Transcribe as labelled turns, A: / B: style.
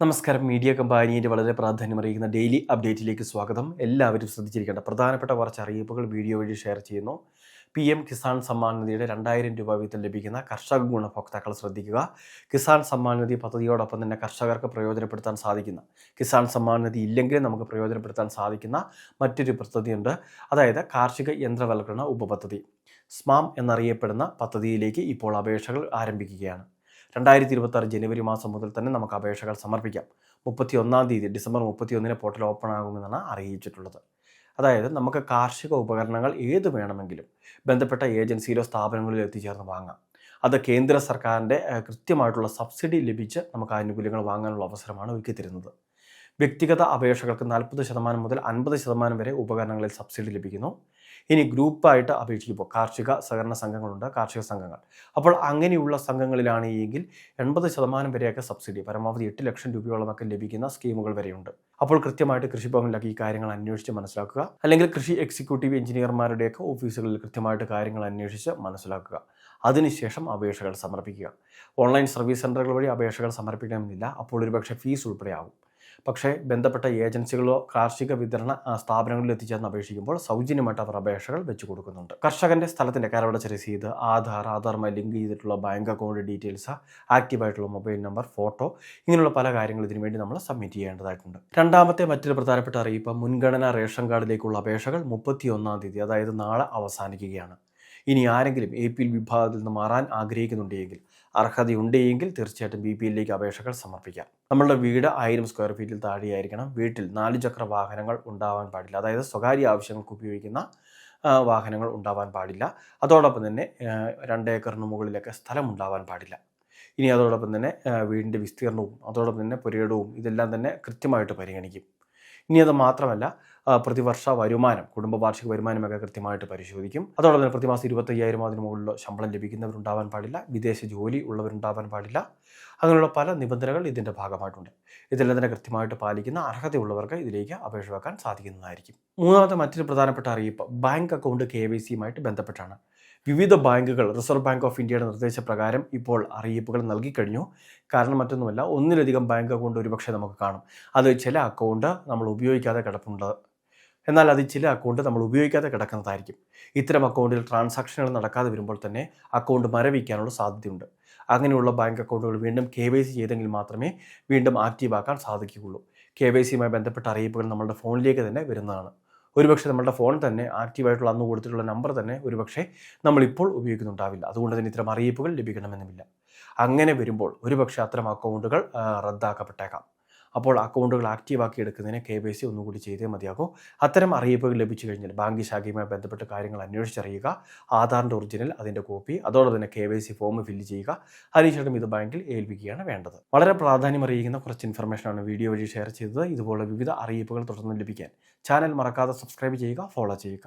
A: നമസ്കാരം. മീഡിയ കമ്പാനിയുടെ വളരെ പ്രാധാന്യമറിയിക്കുന്ന ഡെയിലി അപ്ഡേറ്റിലേക്ക് സ്വാഗതം. എല്ലാവരും ശ്രദ്ധിച്ചിരിക്കേണ്ട പ്രധാനപ്പെട്ട കുറച്ച് അറിയിപ്പുകൾ വീഡിയോ വഴി ഷെയർ ചെയ്യുന്നു. PM കിസാൻ സമ്മാൻ നിധിയുടെ 2000 രൂപ വീതം ലഭിക്കുന്ന കർഷക ഗുണഭോക്താക്കൾ ശ്രദ്ധിക്കുക. കിസാൻ സമ്മാൻ നിധി പദ്ധതിയോടൊപ്പം തന്നെ കർഷകർക്ക് പ്രയോജനപ്പെടുത്താൻ സാധിക്കുന്ന, കിസാൻ സമ്മാൻ നിധി ഇല്ലെങ്കിൽ നമുക്ക് പ്രയോജനപ്പെടുത്താൻ സാധിക്കുന്ന മറ്റൊരു പദ്ധതിയുണ്ട്. അതായത് കാർഷിക യന്ത്രവൽക്കരണ ഉപപദ്ധതി, സ്മാം എന്നറിയപ്പെടുന്ന പദ്ധതിയിലേക്ക് ഇപ്പോൾ അപേക്ഷകൾ ആരംഭിക്കുകയാണ്. 2026 ജനുവരി മാസം മുതൽ തന്നെ നമുക്ക് അപേക്ഷകൾ സമർപ്പിക്കാം. 31 തീയതി ഡിസംബർ 31 പോർട്ടൽ ഓപ്പൺ ആകുമെന്നാണ് അറിയിച്ചിട്ടുള്ളത്. അതായത് നമുക്ക് കാർഷിക ഉപകരണങ്ങൾ ഏത് വേണമെങ്കിലും ബന്ധപ്പെട്ട ഏജൻസിയിലോ സ്ഥാപനങ്ങളിലോ എത്തിച്ചേർന്ന് വാങ്ങാം. അത് കേന്ദ്ര സർക്കാരിൻ്റെ കൃത്യമായിട്ടുള്ള സബ്സിഡി ലഭിച്ച് നമുക്ക് ആനുകൂല്യങ്ങൾ വാങ്ങാനുള്ള അവസരമാണ് ഒരുക്കി തരുന്നത്. വ്യക്തിഗത അപേക്ഷകൾക്ക് 40% മുതൽ 50% വരെ ഉപകരണങ്ങളിൽ സബ്സിഡി ലഭിക്കുന്നു. ഇനി ഗ്രൂപ്പായിട്ട് അപേക്ഷിക്കുമ്പോൾ കാർഷിക സഹകരണ സംഘങ്ങളുണ്ട്, കാർഷിക സംഘങ്ങൾ. അപ്പോൾ അങ്ങനെയുള്ള സംഘങ്ങളിലാണ് എങ്കിൽ 80% വരെയൊക്കെ സബ്സിഡി, പരമാവധി 8 ലക്ഷം രൂപയോളമൊക്കെ ലഭിക്കുന്ന സ്കീമുകൾ വരെയുണ്ട്. അപ്പോൾ കൃത്യമായിട്ട് കൃഷിഭവനിലൊക്കെ ഈ കാര്യങ്ങൾ അന്വേഷിച്ച് മനസ്സിലാക്കുക. അല്ലെങ്കിൽ കൃഷി എക്സിക്യൂട്ടീവ് എഞ്ചിനീയർമാരുടെയൊക്കെ ഓഫീസുകളിൽ കൃത്യമായിട്ട് കാര്യങ്ങൾ അന്വേഷിച്ച് മനസ്സിലാക്കുക. അതിനുശേഷം അപേക്ഷകൾ സമർപ്പിക്കുക. ഓൺലൈൻ സർവീസ് സെൻ്ററുകൾ വഴി അപേക്ഷകൾ സമർപ്പിക്കണമെന്നില്ല. അപ്പോൾ ഒരുപക്ഷെ ഫീസ് ഉൾപ്പെടെ ആകും. പക്ഷേ ബന്ധപ്പെട്ട ഏജൻസികളോ കാർഷിക വിതരണ സ്ഥാപനങ്ങളിലോ എത്തിച്ചേർന്ന് അപേക്ഷിക്കുമ്പോൾ സൗജന്യമായിട്ട് അവർ അപേക്ഷകൾ വെച്ച് കൊടുക്കുന്നുണ്ട്. കർഷകൻ്റെ സ്ഥലത്തിൻ്റെ കരമടച്ച രസീത്, ആധാറുമായി ലിങ്ക് ചെയ്തിട്ടുള്ള ബാങ്ക് അക്കൗണ്ട് ഡീറ്റെയിൽസ്, ആക്റ്റീവായിട്ടുള്ള മൊബൈൽ നമ്പർ, ഫോട്ടോ, ഇങ്ങനെയുള്ള പല കാര്യങ്ങൾ ഇതിനു വേണ്ടി നമ്മൾ സബ്മിറ്റ് ചെയ്യേണ്ടതായിട്ടുണ്ട്. രണ്ടാമത്തെ മറ്റൊരു പ്രധാനപ്പെട്ട അറിയിപ്പ്, മുൻഗണനാ റേഷൻ കാർഡിലേക്കുള്ള അപേക്ഷകൾ 31 തീയതി, അതായത് നാളെ അവസാനിക്കുകയാണ്. ഇനി ആരെങ്കിലും APL വിഭാഗത്തിൽ നിന്ന് മാറാൻ ആഗ്രഹിക്കുന്നുണ്ടെങ്കിൽ, അർഹതയുണ്ടെങ്കിൽ തീർച്ചയായിട്ടും BPLലേക്ക് അപേക്ഷകൾ സമർപ്പിക്കാം. നമ്മളുടെ വീട് 1000 സ്ക്വയർ ഫീറ്റിൽ താഴെയായിരിക്കണം. വീട്ടിൽ 4 ചക്ര വാഹനങ്ങൾ ഉണ്ടാവാൻ പാടില്ല. അതായത് സ്വകാര്യ ആവശ്യങ്ങൾക്ക് ഉപയോഗിക്കുന്ന വാഹനങ്ങൾ ഉണ്ടാവാൻ പാടില്ല. അതോടൊപ്പം തന്നെ 2 ഏക്കറിന് മുകളിലൊക്കെ സ്ഥലം ഉണ്ടാവാൻ പാടില്ല. ഇനി അതോടൊപ്പം തന്നെ വീടിൻ്റെ വിസ്തീർണവും അതോടൊപ്പം തന്നെ പുരയിടവും ഇതെല്ലാം തന്നെ കൃത്യമായിട്ട് പരിഗണിക്കും. ഇനി അത് മാത്രമല്ല, പ്രതിവർഷ വരുമാനം, കുടുംബ വാർഷിക വരുമാനമൊക്കെ കൃത്യമായിട്ട് പരിശോധിക്കും. അതോടൊപ്പം തന്നെ പ്രതിമാസം 25,000 അതിന് മുകളിൽ ശമ്പളം ലഭിക്കുന്നവരുണ്ടാവാൻ പാടില്ല. വിദേശ ജോലി ഉള്ളവരുണ്ടാവാൻ പാടില്ല. അങ്ങനെയുള്ള പല നിബന്ധനകൾ ഇതിൻ്റെ ഭാഗമായിട്ടുണ്ട്. ഇതെല്ലാം തന്നെ കൃത്യമായിട്ട് പാലിക്കുന്ന അർഹതയുള്ളവർക്ക് ഇതിലേക്ക് അപേക്ഷ വെക്കാൻ സാധിക്കുന്നതായിരിക്കും. മൂന്നാമത്തെ മറ്റൊരു പ്രധാനപ്പെട്ട അറിയിപ്പ്, ബാങ്ക് അക്കൗണ്ട് KYCയുമായിട്ട് ബന്ധപ്പെട്ടാണ്. വിവിധ ബാങ്കുകൾ റിസർവ് ബാങ്ക് ഓഫ് ഇന്ത്യയുടെ നിർദ്ദേശപ്രകാരം ഇപ്പോൾ അറിയിപ്പുകൾ നൽകിക്കഴിഞ്ഞു. കാരണം മറ്റൊന്നുമല്ല, ഒന്നിലധികം ബാങ്ക് അക്കൗണ്ട് ഒരുപക്ഷെ നമുക്ക് കാണും. അത് ചില അക്കൗണ്ട് നമ്മൾ ഉപയോഗിക്കാതെ കിടപ്പുണ്ട്, എന്നാൽ അത് ചില അക്കൗണ്ട് നമ്മൾ ഉപയോഗിക്കാതെ കിടക്കുന്നതായിരിക്കും. ഇത്തരം അക്കൗണ്ടിൽ ട്രാൻസാക്ഷനുകൾ നടക്കാതെ വരുമ്പോൾ തന്നെ അക്കൗണ്ട് മരവിക്കാനുള്ള സാധ്യതയുണ്ട്. അങ്ങനെയുള്ള ബാങ്ക് അക്കൗണ്ടുകൾ വീണ്ടും KYC ചെയ്തെങ്കിൽ മാത്രമേ വീണ്ടും ആക്റ്റീവാക്കാൻ സാധിക്കുകയുള്ളൂ. KYCയുമായി ബന്ധപ്പെട്ട അറിയിപ്പുകൾ നമ്മളുടെ ഫോണിലേക്ക് തന്നെ വരുന്നതാണ്. ഒരുപക്ഷെ നമ്മളുടെ ഫോൺ തന്നെ ആക്റ്റീവായിട്ടുള്ള അന്ന് കൊടുത്തിട്ടുള്ള നമ്പർ തന്നെ ഒരുപക്ഷെ നമ്മളിപ്പോൾ ഉപയോഗിക്കുന്നുണ്ടാവില്ല. അതുകൊണ്ട് തന്നെ ഇത്തരം അറിയിപ്പുകൾ ലഭിക്കണമെന്നുമില്ല. അങ്ങനെ വരുമ്പോൾ ഒരുപക്ഷെ അത്തരം അക്കൗണ്ടുകൾ റദ്ദാക്കപ്പെട്ടേക്കാം. അപ്പോൾ അക്കൗണ്ടുകൾ ആക്റ്റീവാക്കി എടുക്കുന്നതിന് KYC ഒന്നുകൂടി ചെയ്തേ മതിയാകൂ. അത്തരം അറിയിപ്പുകൾ ലഭിച്ചു കഴിഞ്ഞാൽ ബാങ്ക് ശാഖയുമായി ബന്ധപ്പെട്ട കാര്യങ്ങൾ അന്വേഷിച്ചറിയുക. ആധാറിൻ്റെ ഒറിജിനൽ, അതിൻ്റെ കോപ്പി, അതോടൊപ്പം തന്നെ KYC ഫോം ഫില്ല് ചെയ്യുക. അതിനുശേഷം ഇത് ബാങ്കിൽ ഏൽപ്പിക്കുകയാണ് വേണ്ടത്. വളരെ പ്രാധാന്യം അറിയിക്കുന്ന കുറച്ച് ഇൻഫർമേഷനാണ് വീഡിയോ വഴി ഷെയർ ചെയ്തത്. ഇതുപോലെ വിവിധ അറിയിപ്പുകൾ തുടർന്ന് ലഭിക്കാൻ ചാനൽ മറക്കാതെ സബ്സ്ക്രൈബ് ചെയ്യുക, ഫോളോ ചെയ്യുക.